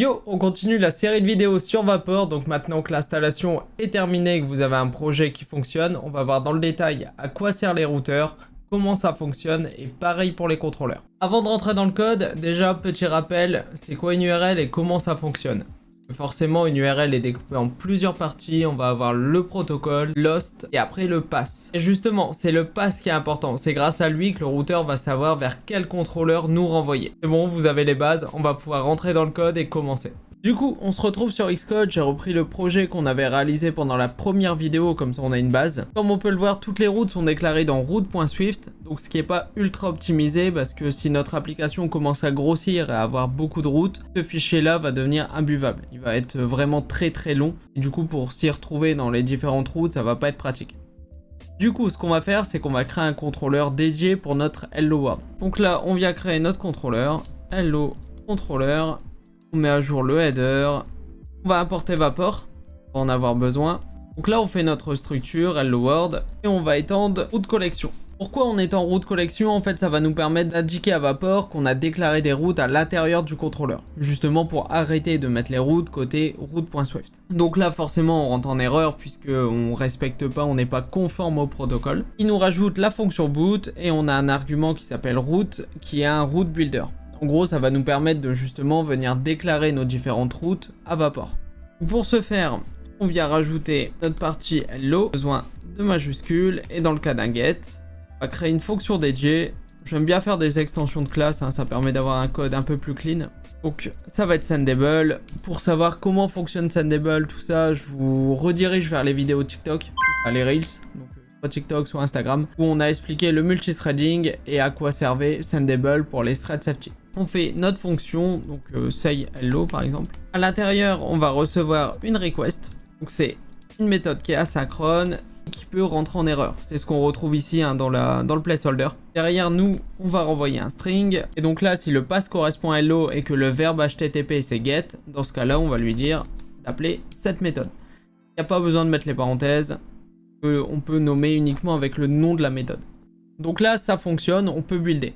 Yo, on continue la série de vidéos sur Vapor. Donc maintenant que l'installation est terminée et que vous avez un projet qui fonctionne, on va voir dans le détail à quoi servent les routeurs, comment ça fonctionne et pareil pour les contrôleurs. Avant de rentrer dans le code, déjà petit rappel, c'est quoi une URL et comment ça fonctionne. Forcément, une URL est découpée en plusieurs parties. On va avoir le protocole, l'host et après le pass. Et justement, c'est le pass qui est important. C'est grâce à lui que le routeur va savoir vers quel contrôleur nous renvoyer. C'est bon, vous avez les bases. On va pouvoir rentrer dans le code et commencer. Du coup, on se retrouve sur Xcode. J'ai repris le projet qu'on avait réalisé pendant la première vidéo, comme ça on a une base. Comme on peut le voir, toutes les routes sont déclarées dans route.swift, donc ce qui n'est pas ultra optimisé parce que si notre application commence à grossir et à avoir beaucoup de routes, ce fichier-là va devenir imbuvable. Il va être vraiment très long et du coup pour s'y retrouver dans les différentes routes, ça va pas être pratique. Du coup, ce qu'on va faire, c'est qu'on va créer un contrôleur dédié pour notre Hello World. Donc là, on vient créer notre contrôleur, Hello Controller. On met à jour le header, on va importer Vapor, on va en avoir besoin. Donc là on fait notre structure Hello World et on va étendre route collection. Pourquoi on étend route collection? En fait ça va nous permettre d'indiquer à Vapor qu'on a déclaré des routes à l'intérieur du contrôleur. Justement pour arrêter de mettre les routes côté route.swift. Donc là forcément on rentre en erreur puisque on respecte pas, on n'est pas conforme au protocole. Il nous rajoute la fonction boot et on a un argument qui s'appelle route qui est un route builder. En gros, ça va nous permettre de justement venir déclarer nos différentes routes à Vapor. Pour ce faire, on vient rajouter notre partie hello, besoin de majuscules, et dans le cas d'un get, on va créer une fonction dédiée. J'aime bien faire des extensions de classe, ça permet d'avoir un code un peu plus clean. Donc ça va être Sendable. Pour savoir comment fonctionne Sendable, tout ça, je vous redirige vers les vidéos TikTok, les Reels. Donc, soit TikTok, soit Instagram, où on a expliqué le multithreading et à quoi servait Sendable pour les thread safety. On fait notre fonction, donc say hello par exemple. À l'intérieur, on va recevoir une request. Donc c'est une méthode qui est asynchrone et qui peut rentrer en erreur. C'est ce qu'on retrouve ici dans le placeholder. Derrière nous, on va renvoyer un string. Et donc là, si le pass correspond à hello et que le verbe HTTP c'est get, dans ce cas-là, on va lui dire d'appeler cette méthode. Il n'y a pas besoin de mettre les parenthèses. On peut nommer uniquement avec le nom de la méthode. Donc là, ça fonctionne, on peut builder.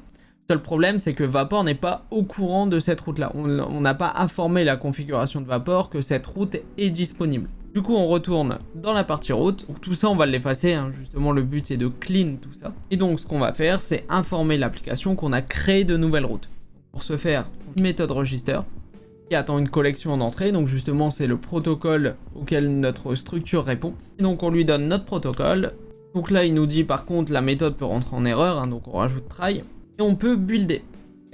Le seul problème, c'est que Vapor n'est pas au courant de cette route-là. On n'a pas informé la configuration de Vapor que cette route est disponible. Du coup, on retourne dans la partie route. Donc, tout ça, on va l'effacer. Justement, le but, c'est de clean tout ça. Et donc, ce qu'on va faire, c'est informer l'application qu'on a créé de nouvelles routes. Pour ce faire, une méthode register qui attend une collection en entrée. Donc, justement, c'est le protocole auquel notre structure répond. Et donc, on lui donne notre protocole. Donc là, il nous dit, par contre, la méthode peut rentrer en erreur. Donc, on rajoute try. Et on peut builder.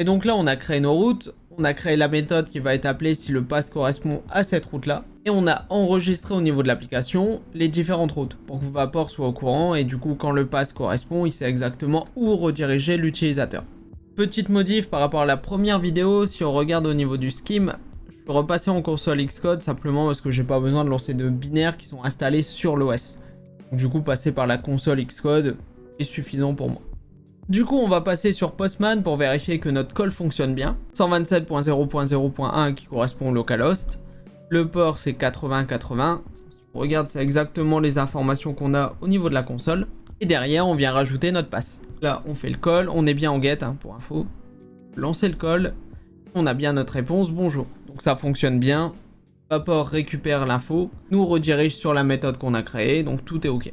Et donc là, on a créé nos routes, on a créé la méthode qui va être appelée si le pass correspond à cette route-là, et on a enregistré au niveau de l'application les différentes routes pour que Vapor soit au courant, et du coup, quand le pass correspond, il sait exactement où rediriger l'utilisateur. Petite modif par rapport à la première vidéo, si on regarde au niveau du scheme, je suis repassé en console Xcode simplement parce que j'ai pas besoin de lancer de binaires qui sont installés sur l'OS. Du coup, passer par la console Xcode est suffisant pour moi. Du coup, on va passer sur Postman pour vérifier que notre call fonctionne bien. 127.0.0.1 qui correspond au localhost. Le port, c'est 8080. Si on regarde, c'est exactement les informations qu'on a au niveau de la console. Et derrière, on vient rajouter notre pass. Là, on fait le call. On est bien en get, pour info. Lancer le call. On a bien notre réponse, bonjour. Donc ça fonctionne bien. Vapor récupère l'info, nous redirige sur la méthode qu'on a créée, donc tout est OK.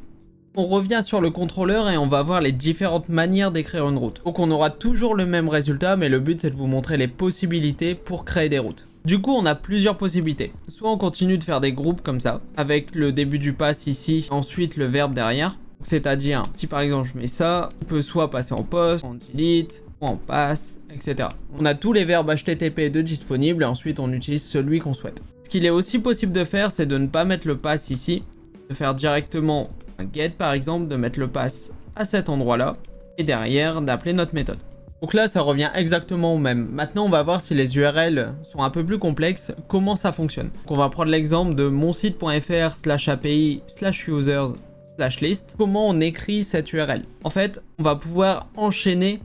On revient sur le contrôleur et on va voir les différentes manières d'écrire une route. Donc on aura toujours le même résultat, mais le but c'est de vous montrer les possibilités pour créer des routes. Du coup, on a plusieurs possibilités. Soit on continue de faire des groupes comme ça, avec le début du pass ici, ensuite le verbe derrière. C'est-à-dire, si par exemple je mets ça, on peut soit passer en post, en delete, ou en pass, etc. On a tous les verbes HTTP de disponibles et ensuite on utilise celui qu'on souhaite. Ce qu'il est aussi possible de faire, c'est de ne pas mettre le pass ici, de faire directement un get par exemple, de mettre le pass à cet endroit-là, et derrière d'appeler notre méthode. Donc là, ça revient exactement au même. Maintenant, on va voir si les URL sont un peu plus complexes, comment ça fonctionne. Donc on va prendre l'exemple de monsite.fr/api/users/list. Comment on écrit cette URL? En fait, on va pouvoir enchaîner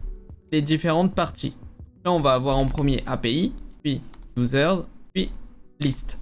les différentes parties. Là, on va avoir en premier API, puis users, puis list.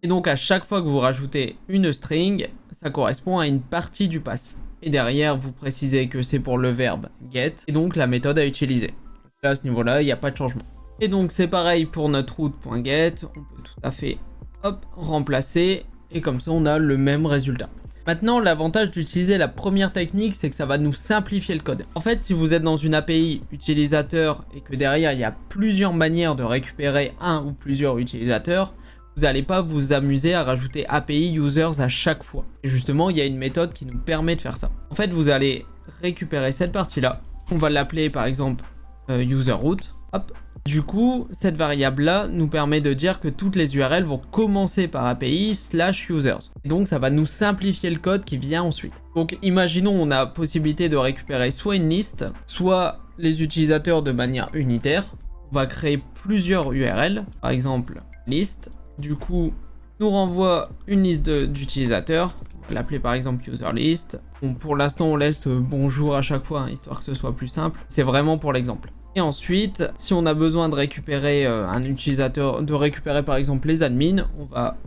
Et donc, à chaque fois que vous rajoutez une string, ça correspond à une partie du pass. Et derrière, vous précisez que c'est pour le verbe get, et donc la méthode à utiliser. Là, à ce niveau-là, il n'y a pas de changement. Et donc c'est pareil pour notre route.get, on peut tout à fait hop, remplacer et comme ça on a le même résultat. Maintenant, l'avantage d'utiliser la première technique, c'est que ça va nous simplifier le code. En fait, si vous êtes dans une API utilisateur et que derrière il y a plusieurs manières de récupérer un ou plusieurs utilisateurs, vous n'allez pas vous amuser à rajouter API users à chaque fois. Et justement, il y a une méthode qui nous permet de faire ça. En fait, vous allez récupérer cette partie-là. On va l'appeler par exemple user root. Hop. Du coup, cette variable-là nous permet de dire que toutes les URL vont commencer par API/users. Et donc, ça va nous simplifier le code qui vient ensuite. Donc, imaginons on a possibilité de récupérer soit une liste, soit les utilisateurs de manière unitaire. On va créer plusieurs URL, par exemple liste. Du coup, nous renvoie une liste d'utilisateurs. On va l'appeler par exemple user list. Bon, pour l'instant, on laisse bonjour à chaque fois, hein, histoire que ce soit plus simple. C'est vraiment pour l'exemple. Et ensuite, si on a besoin de récupérer un utilisateur, de récupérer par exemple les admins, on va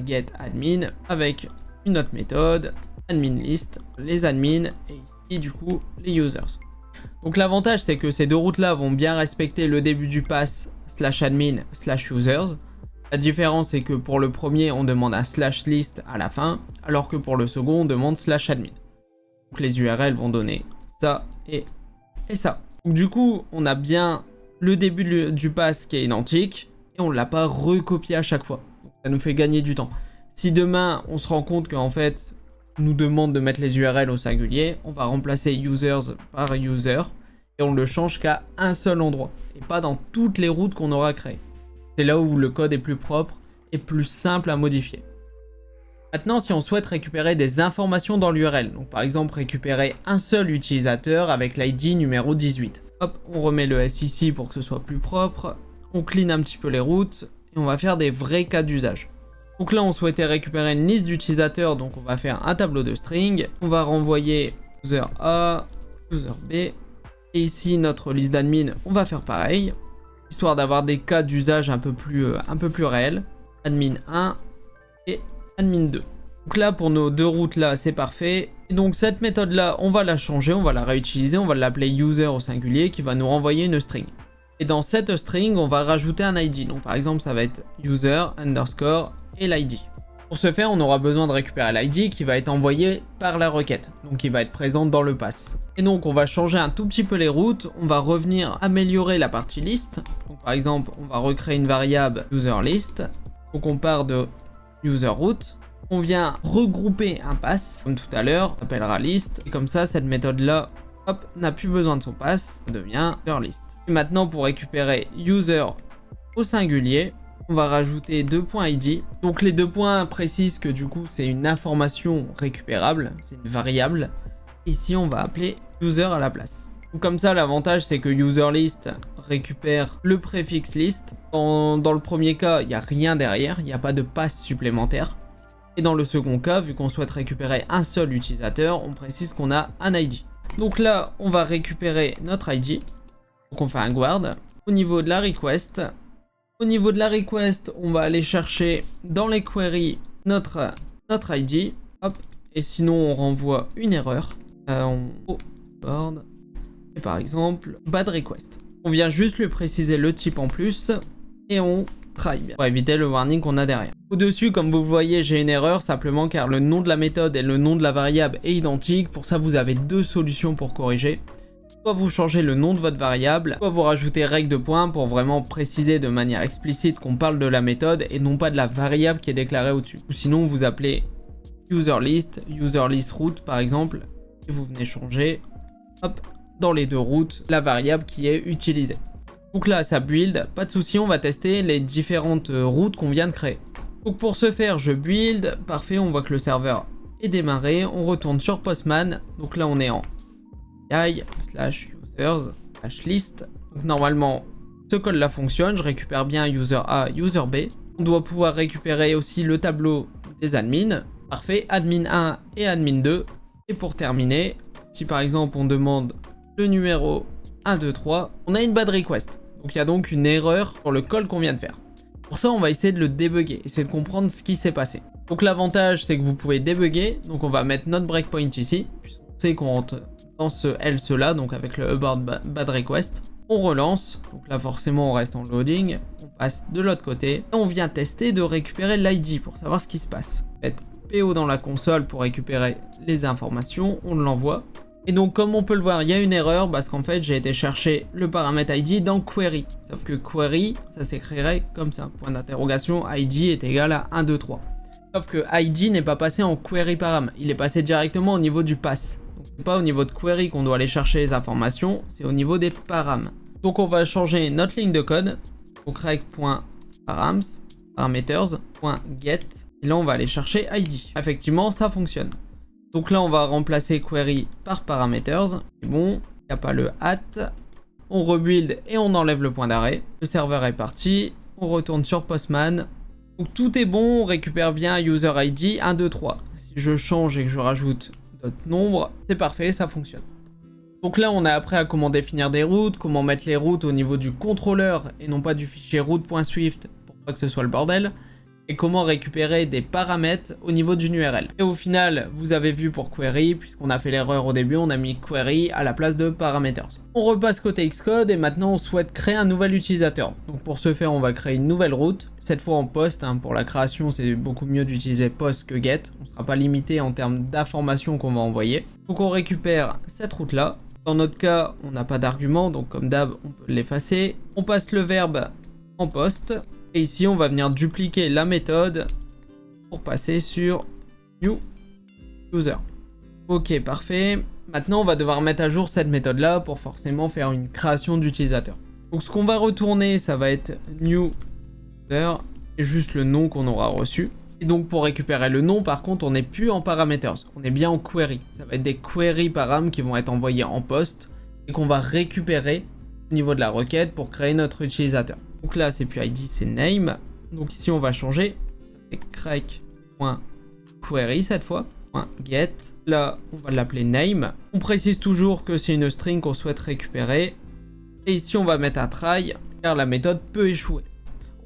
get admin avec une autre méthode, admin list, les admins et ici du coup les users. Donc l'avantage c'est que ces deux routes là vont bien respecter le début du pass /admin/users. La différence c'est que pour le premier on demande un /list à la fin, alors que pour le second on demande /admin. Donc les URL vont donner ça et ça. Donc du coup, on a bien le début du pass qui est identique et on ne l'a pas recopié à chaque fois. Donc, ça nous fait gagner du temps. Si demain, on se rend compte qu'en fait, on nous demande de mettre les URL au singulier, on va remplacer users par user et on le change qu'à un seul endroit et pas dans toutes les routes qu'on aura créées. C'est là où le code est plus propre et plus simple à modifier. Maintenant, si on souhaite récupérer des informations dans l'URL, donc par exemple récupérer un seul utilisateur avec l'ID numéro 18. Hop, on remet le S ici pour que ce soit plus propre, on clean un petit peu les routes et on va faire des vrais cas d'usage. Donc là, on souhaitait récupérer une liste d'utilisateurs, donc on va faire un tableau de string, on va renvoyer user A, user B, et ici notre liste d'admin, on va faire pareil, histoire d'avoir des cas d'usage un peu plus réels. Admin 1 et admin 2. Donc là pour nos deux routes là c'est parfait. Et donc cette méthode là on va la changer, on va la réutiliser, on va l'appeler user au singulier qui va nous renvoyer une string. Et dans cette string on va rajouter un ID. Donc par exemple ça va être user underscore et l'ID. Pour ce faire on aura besoin de récupérer l'ID qui va être envoyé par la requête. Donc il va être présent dans le pass. Et donc on va changer un tout petit peu les routes, on va revenir améliorer la partie liste. Donc par exemple on va recréer une variable user list. Donc on part de user root, on vient regrouper un pass, comme tout à l'heure, on appellera list, et comme ça, cette méthode-là, hop, n'a plus besoin de son pass, ça devient user list. Et maintenant, pour récupérer user au singulier, on va rajouter deux points id. Donc les deux points précisent que du coup, c'est une information récupérable, c'est une variable. Ici, on va appeler user à la place. Donc comme ça, l'avantage, c'est que user list récupère le préfixe list. Dans le premier cas, il n'y a rien derrière, il n'y a pas de pass supplémentaire. Et dans le second cas, vu qu'on souhaite récupérer un seul utilisateur, on précise qu'on a un ID. Donc là, on va récupérer notre ID. Donc on fait un guard. Au niveau de la request, on va aller chercher dans les queries notre ID. Hop. Et sinon, on renvoie une erreur. Au board. Et par exemple, bad request. On vient juste lui préciser le type en plus et on try pour éviter le warning qu'on a derrière. Au-dessus, comme vous voyez, j'ai une erreur simplement car le nom de la méthode et le nom de la variable est identique. Pour ça, vous avez deux solutions pour corriger. Soit vous changez le nom de votre variable, soit vous rajoutez règle de points pour vraiment préciser de manière explicite qu'on parle de la méthode et non pas de la variable qui est déclarée au-dessus. Ou sinon, vous appelez user list root par exemple et vous venez changer, hop, dans les deux routes, la variable qui est utilisée. Donc là, ça build, pas de souci, on va tester les différentes routes qu'on vient de créer. Donc pour ce faire, je build, parfait, on voit que le serveur est démarré, on retourne sur Postman, donc là on est en i/users/list. Donc normalement, ce code là fonctionne, je récupère bien user A, user B. On doit pouvoir récupérer aussi le tableau des admins. Parfait, admin 1 et admin 2. Et pour terminer, si par exemple on demande le numéro 1, 2, 3, on a une bad request. Donc il y a donc une erreur sur le call qu'on vient de faire. Pour ça, on va essayer de le débugger, essayer de comprendre ce qui s'est passé. Donc l'avantage, c'est que vous pouvez débugger. Donc on va mettre notre breakpoint ici, puisqu'on sait qu'on rentre dans ce else là, donc avec le abort bad request. On relance, donc là forcément on reste en loading, on passe de l'autre côté, et on vient tester de récupérer l'ID pour savoir ce qui se passe. Faites PO dans la console pour récupérer les informations, on l'envoie. Et donc comme on peut le voir, il y a une erreur parce qu'en fait j'ai été chercher le paramètre ID dans query. Sauf que query, ça s'écrirait comme ça, point d'interrogation, ID est égal à 1, 2, 3. Sauf que ID n'est pas passé en query param, il est passé directement au niveau du pass. Donc c'est pas au niveau de query qu'on doit aller chercher les informations, c'est au niveau des params. Donc on va changer notre ligne de code au rec.params, parameters.get, et là on va aller chercher ID. Effectivement ça fonctionne. Donc là on va remplacer query par parameters, c'est bon, il n'y a pas le at, on rebuild et on enlève le point d'arrêt. Le serveur est parti, on retourne sur Postman. Donc tout est bon, on récupère bien user ID 1, 2, 3. Si je change et que je rajoute d'autres nombres, c'est parfait, ça fonctionne. Donc là on a appris à comment définir des routes, comment mettre les routes au niveau du contrôleur et non pas du fichier route.swift pour pas que ce soit le bordel, et comment récupérer des paramètres au niveau d'une URL. Et au final, vous avez vu pour query, puisqu'on a fait l'erreur au début, on a mis query à la place de parameters. On repasse côté Xcode et maintenant on souhaite créer un nouvel utilisateur. Donc pour ce faire, on va créer une nouvelle route, cette fois en post. Pour la création, c'est beaucoup mieux d'utiliser post que get. On ne sera pas limité en termes d'informations qu'on va envoyer. Donc on récupère cette route-là. Dans notre cas, on n'a pas d'argument, donc comme d'hab, on peut l'effacer. On passe le verbe en post. Et ici, on va venir dupliquer la méthode pour passer sur new user. Ok, parfait. Maintenant, on va devoir mettre à jour cette méthode-là pour forcément faire une création d'utilisateur. Donc, ce qu'on va retourner, ça va être new user et juste le nom qu'on aura reçu. Et donc, pour récupérer le nom, par contre, on n'est plus en parameters. On est bien en query. Ça va être des query param qui vont être envoyés en post et qu'on va récupérer au niveau de la requête pour créer notre utilisateur. Donc là, c'est plus ID, c'est name. Donc ici, on va changer. Ça fait crec.query cette fois. .get. Là, on va l'appeler name. On précise toujours que c'est une string qu'on souhaite récupérer. Et ici, on va mettre un try, car la méthode peut échouer.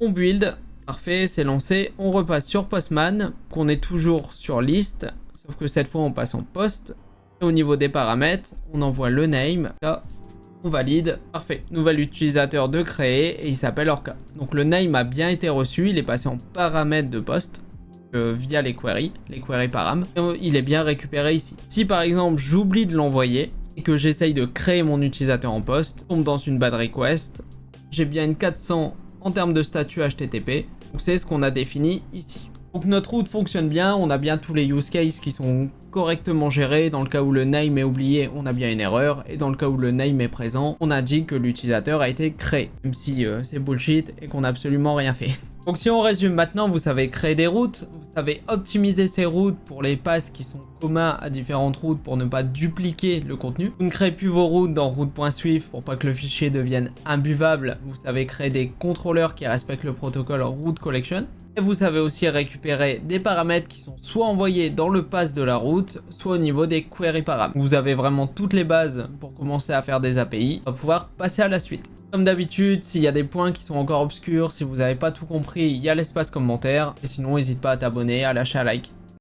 On build. Parfait, c'est lancé. On repasse sur Postman, qu'on est toujours sur list. Sauf que cette fois, on passe en post. Et au niveau des paramètres, on envoie le name. Là, on valide, parfait. Nouvel utilisateur de créer et il s'appelle Orca. Donc le name a bien été reçu, il est passé en paramètre de poste via les query param. Et il est bien récupéré ici. Si par exemple j'oublie de l'envoyer et que j'essaye de créer mon utilisateur en poste, tombe dans une bad request, j'ai bien une 400 en termes de statut HTTP. Donc c'est ce qu'on a défini ici. Donc notre route fonctionne bien, on a bien tous les use cases qui sont correctement gérés. Dans le cas où le name est oublié, on a bien une erreur. Et dans le cas où le name est présent, on indique que l'utilisateur a été créé. Même si c'est bullshit et qu'on n'a absolument rien fait. Donc si on résume maintenant, vous savez créer des routes, vous savez optimiser ces routes pour les passes qui sont communs à différentes routes pour ne pas dupliquer le contenu. Vous ne créez plus vos routes dans route.swift pour pas que le fichier devienne imbuvable. Vous savez créer des contrôleurs qui respectent le protocole route collection. Et vous savez aussi récupérer des paramètres qui sont soit envoyés dans le pass de la route, soit au niveau des query param. Vous avez vraiment toutes les bases pour commencer à faire des API. On va pouvoir passer à la suite. Comme d'habitude, s'il y a des points qui sont encore obscurs, si vous n'avez pas tout compris, il y a l'espace commentaire. Et sinon, n'hésite pas à t'abonner, à lâcher un like.